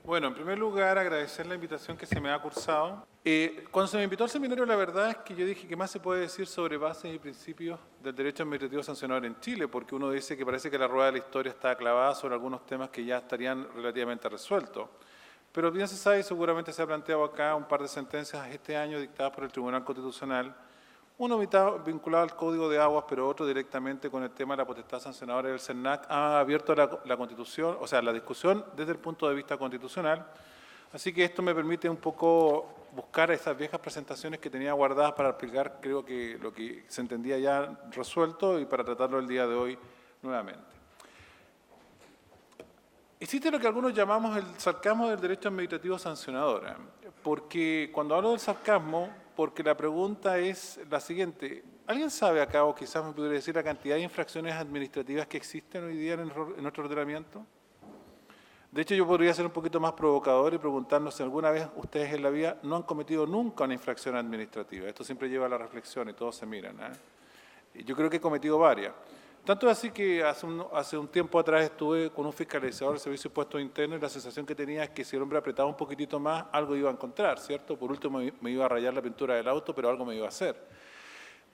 Bueno, en primer lugar, agradecer la invitación que se me ha cursado. Cuando se me invitó al seminario, la verdad es que yo dije, ¿qué más se puede decir sobre bases y principios del derecho administrativo sancionador en Chile? Porque uno dice que parece que la rueda de la historia está clavada sobre algunos temas que ya estarían relativamente resueltos. Pero bien se sabe, y seguramente se ha planteado acá un par de sentencias este año dictadas por el Tribunal Constitucional, uno vinculado al Código de Aguas, pero otro directamente con el tema de la potestad sancionadora del CERNAC, ha abierto la Constitución, o sea, la discusión desde el punto de vista constitucional. Así que esto me permite un poco buscar esas viejas presentaciones que tenía guardadas para explicar, creo que lo que se entendía ya resuelto y para tratarlo el día de hoy nuevamente. Existe lo que algunos llamamos el sarcasmo del derecho administrativo sancionador, porque cuando hablo del sarcasmo, porque la pregunta es la siguiente: ¿alguien sabe acá, o quizás me podría decir, la cantidad de infracciones administrativas que existen hoy día en nuestro ordenamiento? De hecho, yo podría ser un poquito más provocador y preguntarnos si alguna vez ustedes en la vida no han cometido nunca una infracción administrativa. Esto siempre lleva a la reflexión y todos se miran, Yo creo que he cometido varias. Tanto es así que hace un tiempo atrás estuve con un fiscalizador del Servicio de Impuestos Internos y la sensación que tenía es que si el hombre apretaba un poquitito más, algo iba a encontrar, ¿cierto? Por último me iba a rayar la pintura del auto, pero algo me iba a hacer.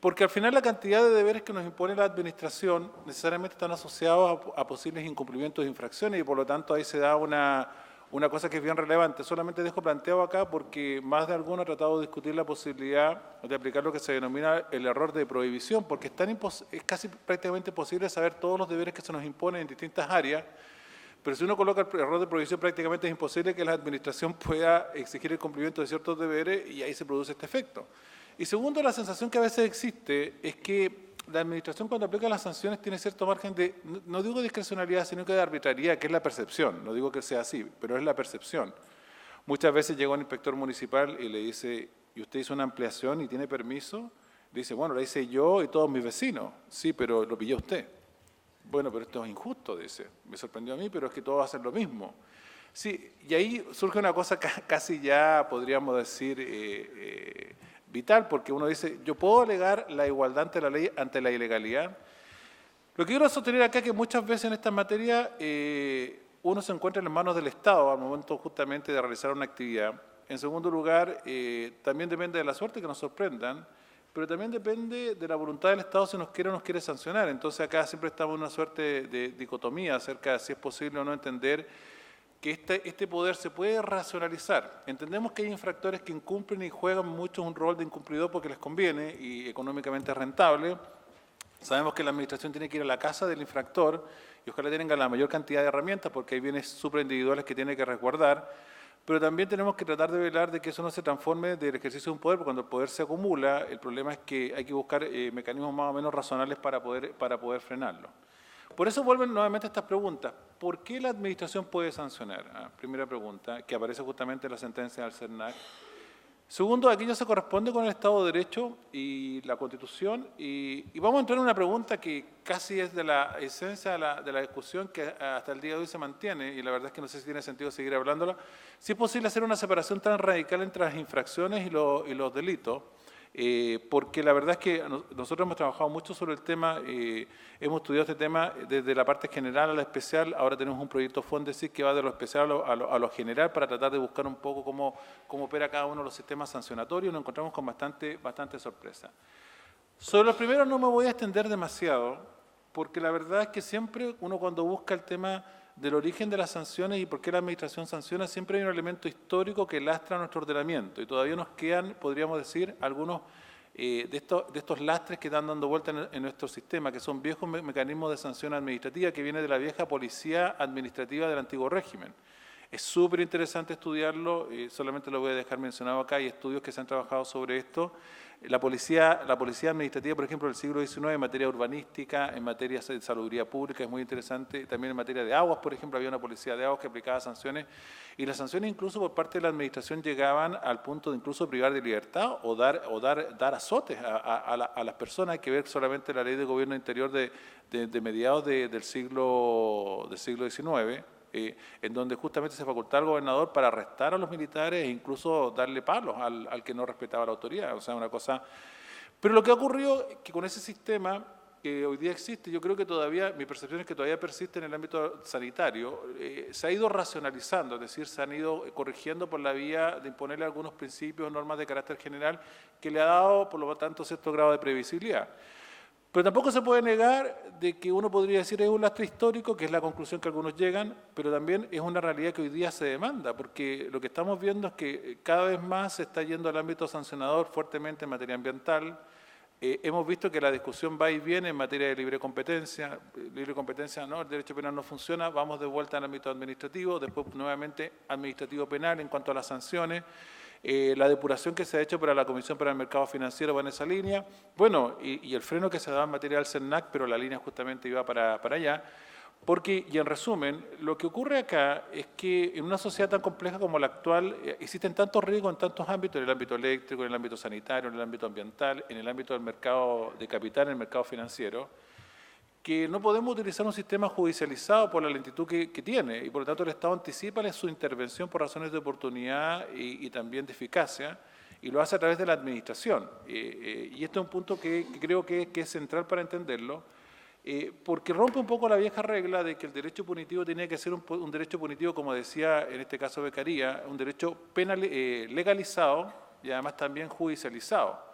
Porque al final la cantidad de deberes que nos impone la administración necesariamente están asociados a posibles incumplimientos de infracciones y por lo tanto ahí se da una cosa que es bien relevante. Solamente dejo planteado acá porque más de alguno ha tratado de discutir la posibilidad de aplicar lo que se denomina el error de prohibición, porque es casi prácticamente imposible saber todos los deberes que se nos imponen en distintas áreas, pero si uno coloca el error de prohibición prácticamente es imposible que la administración pueda exigir el cumplimiento de ciertos deberes y ahí se produce este efecto. Y segundo, la sensación que a veces existe es que la administración cuando aplica las sanciones tiene cierto margen de, no digo discrecionalidad, sino que de arbitrariedad, que es la percepción. No digo que sea así, pero es la percepción. Muchas veces llega un inspector municipal y le dice, ¿y usted hizo una ampliación y tiene permiso? Le dice, bueno, la hice yo y todos mis vecinos. Sí, pero lo pilló usted. Bueno, pero esto es injusto, dice. Me sorprendió a mí, pero es que todos hacen lo mismo. Sí, y ahí surge una cosa casi ya, podríamos decir, vital, porque uno dice, yo puedo alegar la igualdad ante la ley, ante la ilegalidad. Lo que quiero sostener acá es que muchas veces en esta materia uno se encuentra en las manos del Estado al momento justamente de realizar una actividad. En segundo lugar, también depende de la suerte que nos sorprendan, pero también depende de la voluntad del Estado si nos quiere o nos quiere sancionar. Entonces acá siempre estamos en una suerte de dicotomía acerca de si es posible o no entender que este poder se puede racionalizar. Entendemos que hay infractores que incumplen y juegan mucho un rol de incumplidor porque les conviene y económicamente es rentable. Sabemos que la administración tiene que ir a la casa del infractor y ojalá tenga la mayor cantidad de herramientas porque hay bienes superindividuales que tiene que resguardar, pero también tenemos que tratar de velar de que eso no se transforme del ejercicio de un poder, porque cuando el poder se acumula, el problema es que hay que buscar mecanismos más o menos razonables para poder frenarlo. Por eso vuelven nuevamente estas preguntas. ¿Por qué la administración puede sancionar? Primera pregunta, que aparece justamente en la sentencia del CERNAC. Segundo, aquello se corresponde con el Estado de Derecho y la Constitución. Y vamos a entrar en una pregunta que casi es de la esencia de la discusión que hasta el día de hoy se mantiene, y la verdad es que no sé si tiene sentido seguir hablándola. Si es posible hacer una separación tan radical entre las infracciones y los delitos, porque la verdad es que nosotros hemos trabajado mucho sobre el tema, hemos estudiado este tema desde la parte general a la especial. Ahora tenemos un proyecto Fondesit que va de lo especial a lo general para tratar de buscar un poco cómo opera cada uno de los sistemas sancionatorios. Nos encontramos con bastante sorpresa. Sobre los primeros no me voy a extender demasiado, porque la verdad es que siempre uno cuando busca el tema del origen de las sanciones y por qué la administración sanciona, siempre hay un elemento histórico que lastra nuestro ordenamiento y todavía nos quedan, podríamos decir, algunos de estos lastres que están dando vuelta en nuestro sistema, que son viejos mecanismos de sanción administrativa que vienen de la vieja policía administrativa del antiguo régimen. Es súper interesante estudiarlo, solamente lo voy a dejar mencionado acá, hay estudios que se han trabajado sobre esto. La policía administrativa, por ejemplo, del siglo XIX, en materia urbanística, en materia de salubridad pública, es muy interesante. También en materia de aguas, por ejemplo, había una policía de aguas que aplicaba sanciones. Y las sanciones incluso por parte de la administración llegaban al punto de incluso privar de libertad o dar azotes a las personas. Hay que ver solamente la ley de gobierno interior de mediados del siglo XIX, en donde justamente se facultaba al gobernador para arrestar a los militares e incluso darle palos al que no respetaba la autoridad. O sea, una cosa. Pero lo que ha ocurrido es que con ese sistema que hoy día existe, yo creo que todavía, mi percepción es que todavía persiste en el ámbito sanitario, se ha ido racionalizando, es decir, se han ido corrigiendo por la vía de imponerle algunos principios, normas de carácter general, que le ha dado, por lo tanto, cierto grado de previsibilidad. Pero tampoco se puede negar de que uno podría decir es un lastre histórico, que es la conclusión que algunos llegan, pero también es una realidad que hoy día se demanda, porque lo que estamos viendo es que cada vez más se está yendo al ámbito sancionador fuertemente en materia ambiental. Hemos visto que la discusión va y viene en materia de libre competencia no, el derecho penal no funciona, vamos de vuelta al ámbito administrativo, después nuevamente administrativo penal en cuanto a las sanciones. La depuración que se ha hecho para la Comisión para el Mercado Financiero va en esa línea. Bueno, y el freno que se da en materia del CERNAC, pero la línea justamente iba para allá. Porque, y en resumen, lo que ocurre acá es que en una sociedad tan compleja como la actual existen tantos riesgos en tantos ámbitos, en el ámbito eléctrico, en el ámbito sanitario, en el ámbito ambiental, en el ámbito del mercado de capital, en el mercado financiero, que no podemos utilizar un sistema judicializado por la lentitud que tiene y por lo tanto el Estado anticipa su intervención por razones de oportunidad y también de eficacia y lo hace a través de la administración. Y este es un punto que creo que es central para entenderlo, porque rompe un poco la vieja regla de que el derecho punitivo tenía que ser un derecho punitivo, como decía en este caso Beccaria, un derecho legalizado y además también judicializado.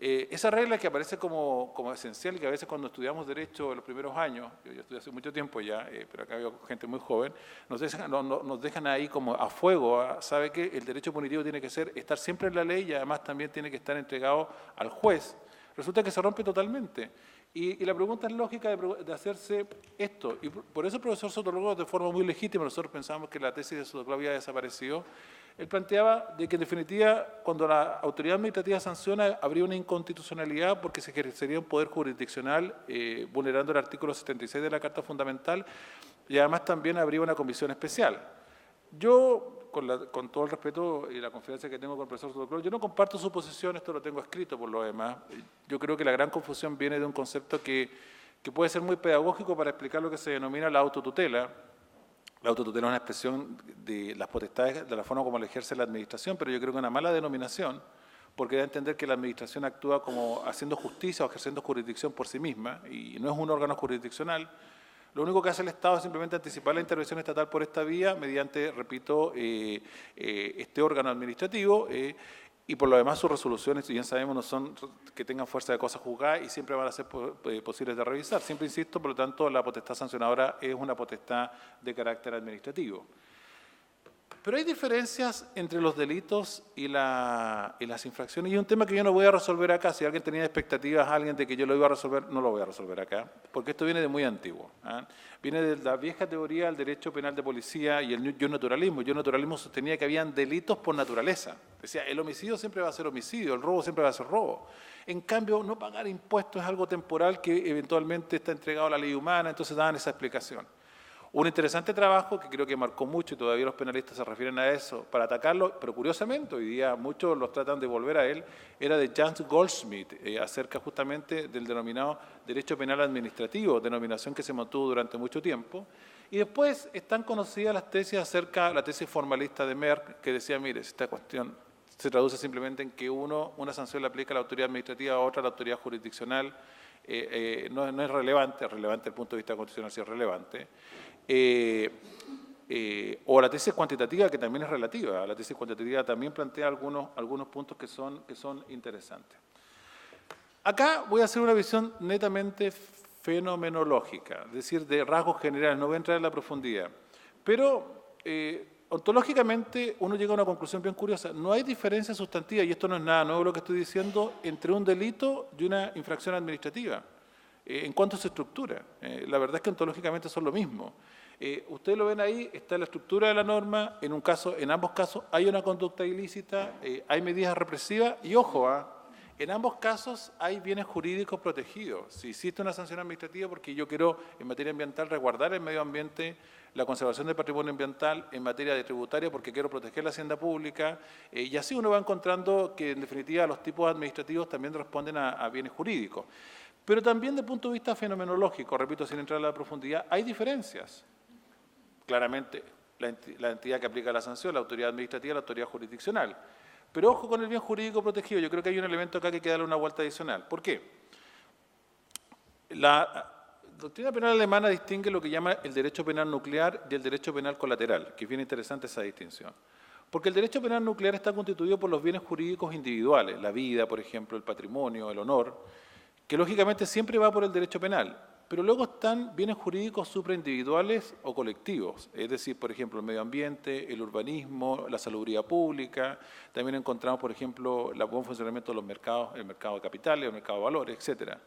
Esa regla que aparece como esencial y que a veces cuando estudiamos Derecho en los primeros años, yo estudié hace mucho tiempo ya, pero acá veo gente muy joven, nos dejan ahí como a fuego, sabe que el derecho punitivo tiene que estar siempre en la ley y además también tiene que estar entregado al juez. Resulta que se rompe totalmente. Y la pregunta es lógica de hacerse esto. Y por eso el profesor Sotologos, de forma muy legítima, nosotros pensamos que la tesis de Sotologos había desaparecido, él planteaba de que en definitiva, cuando la autoridad administrativa sanciona, habría una inconstitucionalidad porque se ejercería un poder jurisdiccional vulnerando el artículo 76 de la Carta Fundamental y además también habría una comisión especial. Yo, con todo el respeto y la confianza que tengo con el profesor Sotoclós, yo no comparto su posición, esto lo tengo escrito por lo demás. Yo creo que la gran confusión viene de un concepto que puede ser muy pedagógico para explicar lo que se denomina la autotutela. La autotutela es una expresión de las potestades, de la forma como la ejerce la administración, pero yo creo que es una mala denominación, porque da a entender que la administración actúa como haciendo justicia o ejerciendo jurisdicción por sí misma, y no es un órgano jurisdiccional. Lo único que hace el Estado es simplemente anticipar la intervención estatal por esta vía mediante, repito, este órgano administrativo y por lo demás sus resoluciones, si bien sabemos, no son que tengan fuerza de cosa juzgada y siempre van a ser posibles de revisar. Siempre insisto, por lo tanto, la potestad sancionadora es una potestad de carácter administrativo. Pero hay diferencias entre los delitos y las infracciones, y es un tema que yo no voy a resolver acá. Si alguien tenía expectativas, alguien de que yo lo iba a resolver, no lo voy a resolver acá, porque esto viene de muy antiguo. Viene de la vieja teoría del derecho penal de policía y el yo naturalismo. El yo naturalismo sostenía que habían delitos por naturaleza. Decía, el homicidio siempre va a ser homicidio, el robo siempre va a ser robo. En cambio, no pagar impuestos es algo temporal que eventualmente está entregado a la ley humana, entonces daban esa explicación. Un interesante trabajo que creo que marcó mucho y todavía los penalistas se refieren a eso para atacarlo, pero curiosamente hoy día muchos los tratan de volver a él, era de Jan Goldsmith, acerca justamente del denominado derecho penal administrativo, denominación que se mantuvo durante mucho tiempo. Y después están conocidas las tesis acerca, la tesis formalista de Merck, que decía, mire, esta cuestión se traduce simplemente en que una sanción le aplica a la autoridad administrativa, a otra a la autoridad jurisdiccional, no es relevante, es relevante desde el punto de vista constitucional, sí es relevante. O la tesis cuantitativa, que también es relativa. La tesis cuantitativa también plantea algunos puntos que son interesantes. Acá voy a hacer una visión netamente fenomenológica, es decir, de rasgos generales, no voy a entrar en la profundidad. Pero ontológicamente uno llega a una conclusión bien curiosa. No hay diferencia sustantiva, y esto no es nada nuevo lo que estoy diciendo, entre un delito y una infracción administrativa. En cuanto a su estructura, la verdad es que ontológicamente son lo mismo. Ustedes lo ven ahí, está la estructura de la norma, en ambos casos hay una conducta ilícita, hay medidas represivas y ojo, en ambos casos hay bienes jurídicos protegidos. Si existe una sanción administrativa porque yo quiero en materia ambiental resguardar el medio ambiente, la conservación del patrimonio ambiental, en materia de tributaria porque quiero proteger la hacienda pública, y así uno va encontrando que en definitiva los tipos administrativos también responden a bienes jurídicos. Pero también desde el punto de vista fenomenológico, repito, sin entrar a la profundidad, hay diferencias. Claramente, la entidad que aplica la sanción, la autoridad administrativa, la autoridad jurisdiccional. Pero ojo con el bien jurídico protegido, yo creo que hay un elemento acá que hay que darle una vuelta adicional. ¿Por qué? La doctrina penal alemana distingue lo que llama el derecho penal nuclear y el derecho penal colateral, que es bien interesante esa distinción. Porque el derecho penal nuclear está constituido por los bienes jurídicos individuales, la vida, por ejemplo, el patrimonio, el honor, que lógicamente siempre va por el derecho penal, pero luego están bienes jurídicos supraindividuales o colectivos, es decir, por ejemplo, el medio ambiente, el urbanismo, la salubridad pública, también encontramos, por ejemplo, el buen funcionamiento de los mercados, el mercado de capitales, el mercado de valores, etcétera.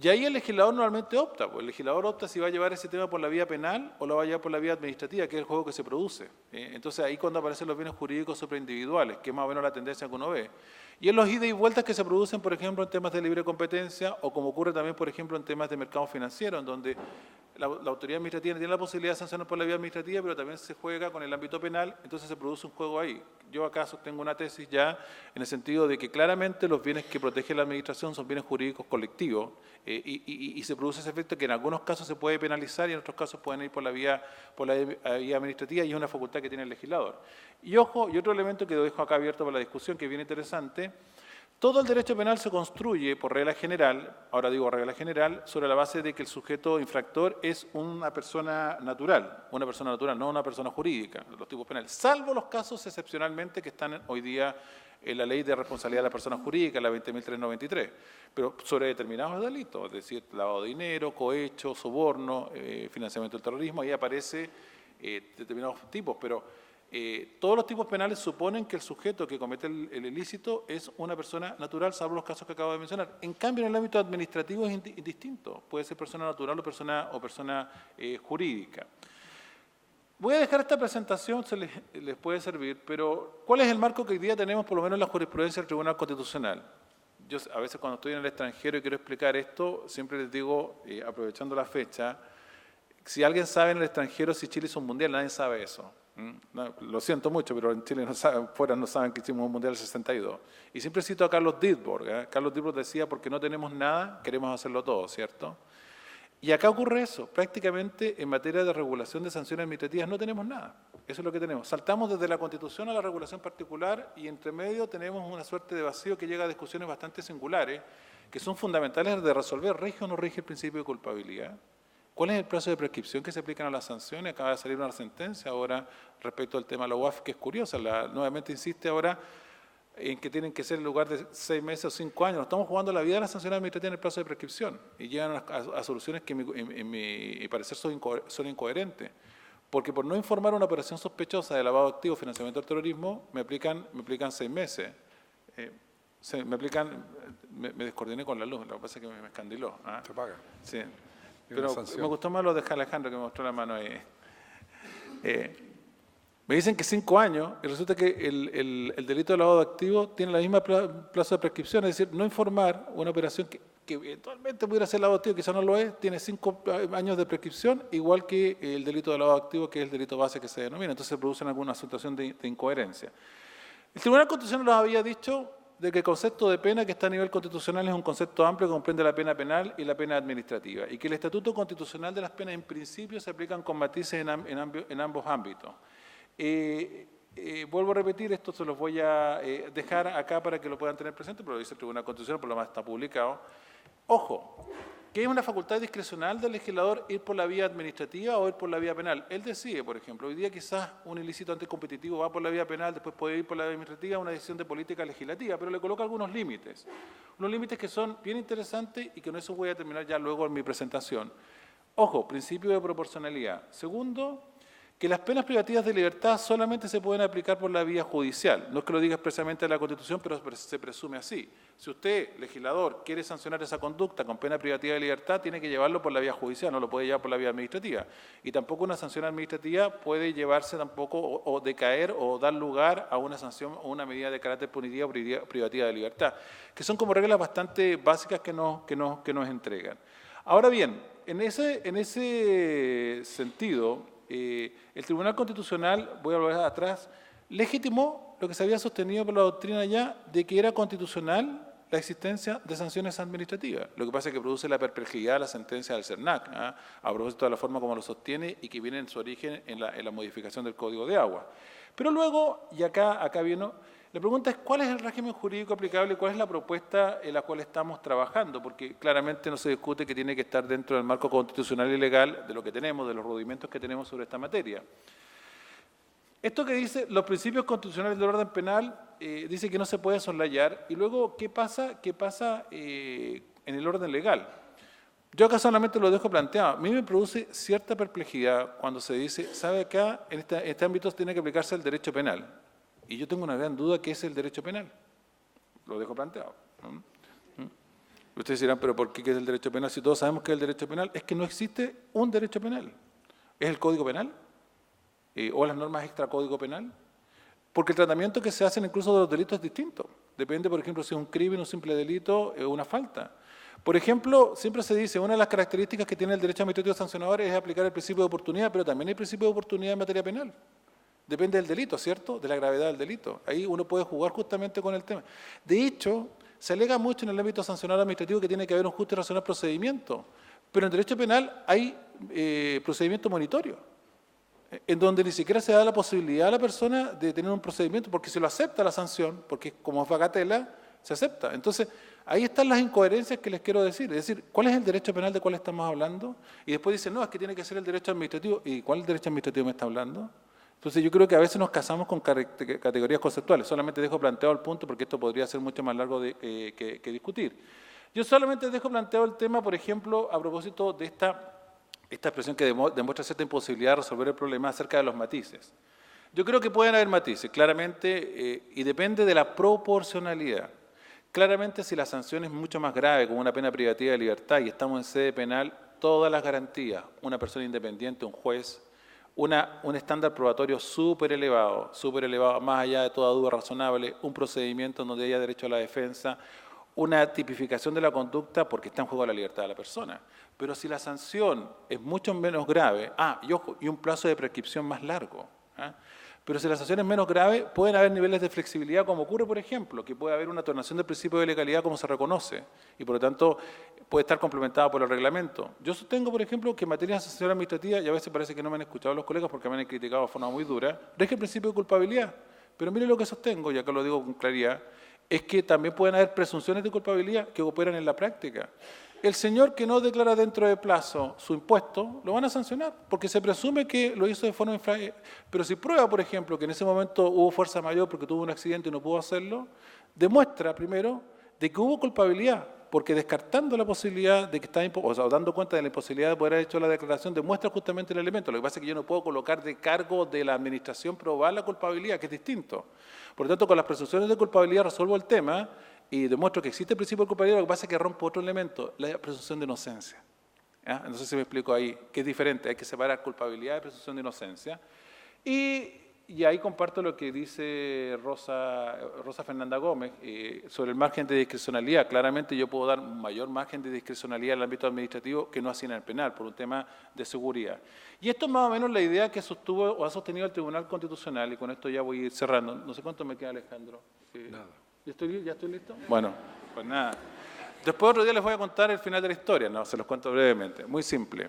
Y ahí el legislador normalmente opta, pues el legislador opta si va a llevar ese tema por la vía penal o lo va a llevar por la vía administrativa, que es el juego que se produce. Entonces ahí cuando aparecen los bienes jurídicos supraindividuales, que es más o menos la tendencia que uno ve. Y en los idas y vueltas que se producen, por ejemplo, en temas de libre competencia o como ocurre también, por ejemplo, en temas de mercado financiero, en donde la autoridad administrativa tiene la posibilidad de sancionar por la vía administrativa, pero también se juega con el ámbito penal, entonces se produce un juego ahí. Yo acaso tengo una tesis ya en el sentido de que claramente los bienes que protege la administración son bienes jurídicos colectivos y se produce ese efecto que en algunos casos se puede penalizar y en otros casos pueden ir por la vía administrativa y es una facultad que tiene el legislador. Y ojo, y otro elemento que lo dejo acá abierto para la discusión que es bien interesante. Todo el derecho penal se construye por regla general, ahora digo regla general, sobre la base de que el sujeto infractor es una persona natural, no una persona jurídica, los tipos penales, salvo los casos excepcionalmente que están hoy día en la ley de responsabilidad de la persona jurídica, la 20.393, pero sobre determinados delitos, es decir, lavado de dinero, cohecho, soborno, financiamiento del terrorismo, ahí aparece determinados tipos, pero todos los tipos penales suponen que el sujeto que comete el ilícito es una persona natural, salvo los casos que acabo de mencionar. En cambio, en el ámbito administrativo es indistinto. Puede ser persona natural o persona jurídica. Voy a dejar esta presentación, les puede servir, pero ¿cuál es el marco que hoy día tenemos, por lo menos en la jurisprudencia del Tribunal Constitucional? Yo a veces cuando estoy en el extranjero y quiero explicar esto, siempre les digo, aprovechando la fecha, si alguien sabe en el extranjero si Chile hizo un mundial, nadie sabe eso. No, lo siento mucho, pero en Chile fuera no saben que hicimos un mundial del 62. Y siempre cito a Carlos Dittborg. Carlos Dittborg decía, porque no tenemos nada, queremos hacerlo todo, ¿cierto? Y acá ocurre eso. Prácticamente en materia de regulación de sanciones administrativas no tenemos nada. Eso es lo que tenemos. Saltamos desde la Constitución a la regulación particular y entre medio tenemos una suerte de vacío que llega a discusiones bastante singulares, que son fundamentales de resolver, ¿rige o no rige el principio de culpabilidad? ¿Cuál es el plazo de prescripción que se aplican a las sanciones? Acaba de salir una sentencia ahora respecto al tema de la UAF, que es curiosa. Nuevamente insiste ahora en que tienen que ser en lugar de 6 meses o 5 años. Estamos jugando la vida de las sanciones administrativas en el plazo de prescripción y llegan a soluciones que en mi parecer son incoherentes. Porque por no informar una operación sospechosa de lavado de activos, financiamiento del terrorismo, me aplican 6 meses. Me descoordiné con la luz, lo que pasa es que me escandiló. Se paga. Sí. Pero me gustó más lo de Alejandro que me mostró la mano ahí. Me dicen que 5 años y resulta que el delito de lavado de activos tiene la misma plazo de prescripción, es decir, no informar una operación que eventualmente pudiera ser lavado de activos, quizás no lo es, tiene 5 años de prescripción, igual que el delito de lavado de activos, que es el delito base que se denomina. Entonces se produce alguna situación de incoherencia. El Tribunal Constitucional nos había dicho de que el concepto de pena que está a nivel constitucional es un concepto amplio que comprende la pena penal y la pena administrativa, y que el Estatuto Constitucional de las Penas en principio se aplican con matices en ambos ámbitos. Vuelvo a repetir, esto se los voy a dejar acá para que lo puedan tener presente, pero lo dice el Tribunal Constitucional, por lo más está publicado. Ojo, que es una facultad discrecional del legislador ir por la vía administrativa o ir por la vía penal. Él decide, por ejemplo, hoy día quizás un ilícito anticompetitivo va por la vía penal, después puede ir por la vía administrativa, una decisión de política legislativa, pero le coloca algunos límites. Unos límites que son bien interesantes y que con eso voy a terminar ya luego en mi presentación. Ojo, principio de proporcionalidad. Segundo, que las penas privativas de libertad solamente se pueden aplicar por la vía judicial. No es que lo diga expresamente la Constitución, pero se presume así. Si usted, legislador, quiere sancionar esa conducta con pena privativa de libertad, tiene que llevarlo por la vía judicial, no lo puede llevar por la vía administrativa. Y tampoco una sanción administrativa puede llevarse tampoco o decaer o dar lugar a una sanción o una medida de carácter punitivo o privativa de libertad, que son como reglas bastante básicas que nos entregan. Ahora bien, en ese sentido, el Tribunal Constitucional, voy a volver atrás, legitimó lo que se había sostenido por la doctrina ya de que era constitucional la existencia de sanciones administrativas. Lo que pasa es que produce la perplejidad de la sentencia del CERNAC, a propósito de la forma como lo sostiene y que viene en su origen en la modificación del Código de Agua. Pero luego, y acá viene, La pregunta es cuál es el régimen jurídico aplicable y cuál es la propuesta en la cual estamos trabajando, porque claramente no se discute que tiene que estar dentro del marco constitucional y legal de lo que tenemos, de los rudimentos que tenemos sobre esta materia. Esto que dice los principios constitucionales del orden penal, dice que no se puede soslayar, y luego, ¿qué pasa en el orden legal? Yo acá solamente lo dejo planteado. A mí me produce cierta perplejidad cuando se dice, ¿sabe acá, en este ámbito tiene que aplicarse el derecho penal? Y yo tengo una gran duda, ¿qué es el derecho penal? Lo dejo planteado. Ustedes dirán, ¿pero por qué es el derecho penal? Si todos sabemos que es el derecho penal, es que no existe un derecho penal. ¿Es el Código Penal? ¿O las normas extracódigo penal? Porque el tratamiento que se hace incluso de los delitos es distinto. Depende, por ejemplo, si es un crimen, un simple delito, una falta. Por ejemplo, siempre se dice, una de las características que tiene el derecho administrativo sancionador es aplicar el principio de oportunidad, pero también hay principio de oportunidad en materia penal. Depende del delito, ¿cierto? De la gravedad del delito. Ahí uno puede jugar justamente con el tema. De hecho, se alega mucho en el ámbito sancionador administrativo que tiene que haber un justo y racional procedimiento, pero en derecho penal hay procedimiento monitorio, en donde ni siquiera se da la posibilidad a la persona de tener un procedimiento, porque si lo acepta la sanción, porque como es bagatela, se acepta. Entonces, ahí están las incoherencias que les quiero decir. Es decir, ¿cuál es el derecho penal de cuál estamos hablando? Y después dicen, no, es que tiene que ser el derecho administrativo. ¿Y cuál derecho administrativo me está hablando? Entonces yo creo que a veces nos casamos con categorías conceptuales. Solamente dejo planteado el punto porque esto podría ser mucho más largo que discutir. Yo solamente dejo planteado el tema, por ejemplo, a propósito de esta expresión que demuestra cierta imposibilidad de resolver el problema acerca de los matices. Yo creo que pueden haber matices, claramente, y depende de la proporcionalidad. Claramente, si la sanción es mucho más grave, como una pena privativa de libertad, y estamos en sede penal, todas las garantías, una persona independiente, un juez, un estándar probatorio súper elevado, más allá de toda duda razonable, un procedimiento en donde haya derecho a la defensa, una tipificación de la conducta porque está en juego la libertad de la persona. Pero si la sanción es mucho menos grave, y un plazo de prescripción más largo, pero si la sanción es menos grave, pueden haber niveles de flexibilidad, como ocurre, por ejemplo, que puede haber una tornación del principio de legalidad como se reconoce, y por lo tanto puede estar complementada por el reglamento. Yo sostengo, por ejemplo, que en materia de sanción administrativa, y a veces parece que no me han escuchado los colegas porque me han criticado de forma muy dura, rige el principio de culpabilidad. Pero mire lo que sostengo, y acá lo digo con claridad, es que también pueden haber presunciones de culpabilidad que operan en la práctica. El señor que no declara dentro de plazo su impuesto, lo van a sancionar, porque se presume que lo hizo de forma infragante. Pero si prueba, por ejemplo, que en ese momento hubo fuerza mayor porque tuvo un accidente y no pudo hacerlo, demuestra primero de que hubo culpabilidad, porque descartando la posibilidad de que está, o sea, dando cuenta de la imposibilidad de poder haber hecho la declaración, demuestra justamente el elemento. Lo que pasa es que yo no puedo colocar de cargo de la administración probar la culpabilidad, que es distinto. Por lo tanto, con las presunciones de culpabilidad resuelvo el tema y demuestro que existe el principio de culpabilidad. Lo que pasa es que rompo otro elemento, la presunción de inocencia. ¿Ya? No sé si me explico ahí, que es diferente. Hay que separar culpabilidad de presunción de inocencia. Y ahí comparto lo que dice Rosa Fernanda Gómez sobre el margen de discrecionalidad. Claramente yo puedo dar un mayor margen de discrecionalidad en el ámbito administrativo que no así en el penal, por un tema de seguridad. Y esto es más o menos la idea que sostuvo o ha sostenido el Tribunal Constitucional, y con esto ya voy a ir cerrando. No sé cuánto me queda, Alejandro. Nada. ¿Ya estoy listo? Bueno, pues nada. Después otro día les voy a contar el final de la historia, no, se los cuento brevemente. Muy simple.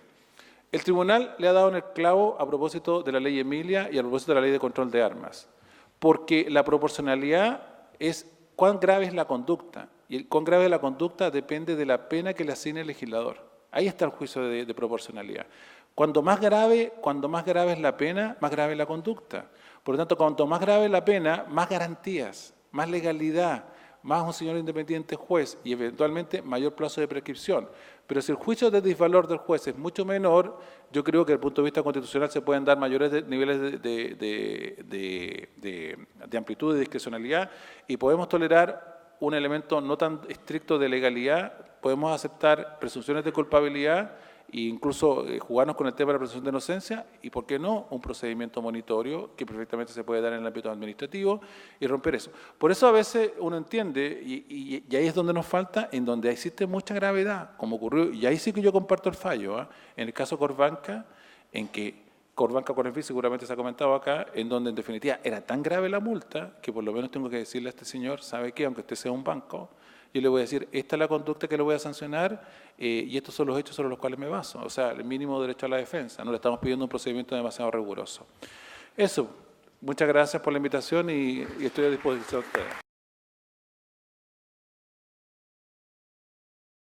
El tribunal le ha dado en el clavo a propósito de la ley Emilia y a propósito de la ley de control de armas, porque la proporcionalidad es cuán grave es la conducta, y el cuán grave es la conducta depende de la pena que le asigne el legislador. Ahí está el juicio de proporcionalidad. Cuando más grave es la pena, más grave es la conducta. Por lo tanto, cuanto más grave es la pena, más garantías, más legalidad, más un señor independiente juez y eventualmente mayor plazo de prescripción. Pero si el juicio de disvalor del juez es mucho menor, yo creo que desde el punto de vista constitucional se pueden dar mayores niveles de amplitud y discrecionalidad, y podemos tolerar un elemento no tan estricto de legalidad, podemos aceptar presunciones de culpabilidad e incluso jugarnos con el tema de la presunción de inocencia y, ¿por qué no?, un procedimiento monitorio que perfectamente se puede dar en el ámbito administrativo y romper eso. Por eso a veces uno entiende, y ahí es donde nos falta, en donde existe mucha gravedad, como ocurrió, y ahí sí que yo comparto el fallo, en el caso Corbanca, en que Corbanca Correnfil seguramente se ha comentado acá, en donde en definitiva era tan grave la multa que por lo menos tengo que decirle a este señor, ¿sabe qué?, aunque usted sea un banco, yo le voy a decir, esta es la conducta que le voy a sancionar y estos son los hechos sobre los cuales me baso. O sea, el mínimo derecho a la defensa. No le estamos pidiendo un procedimiento demasiado riguroso. Eso. Muchas gracias por la invitación y estoy a disposición de ustedes.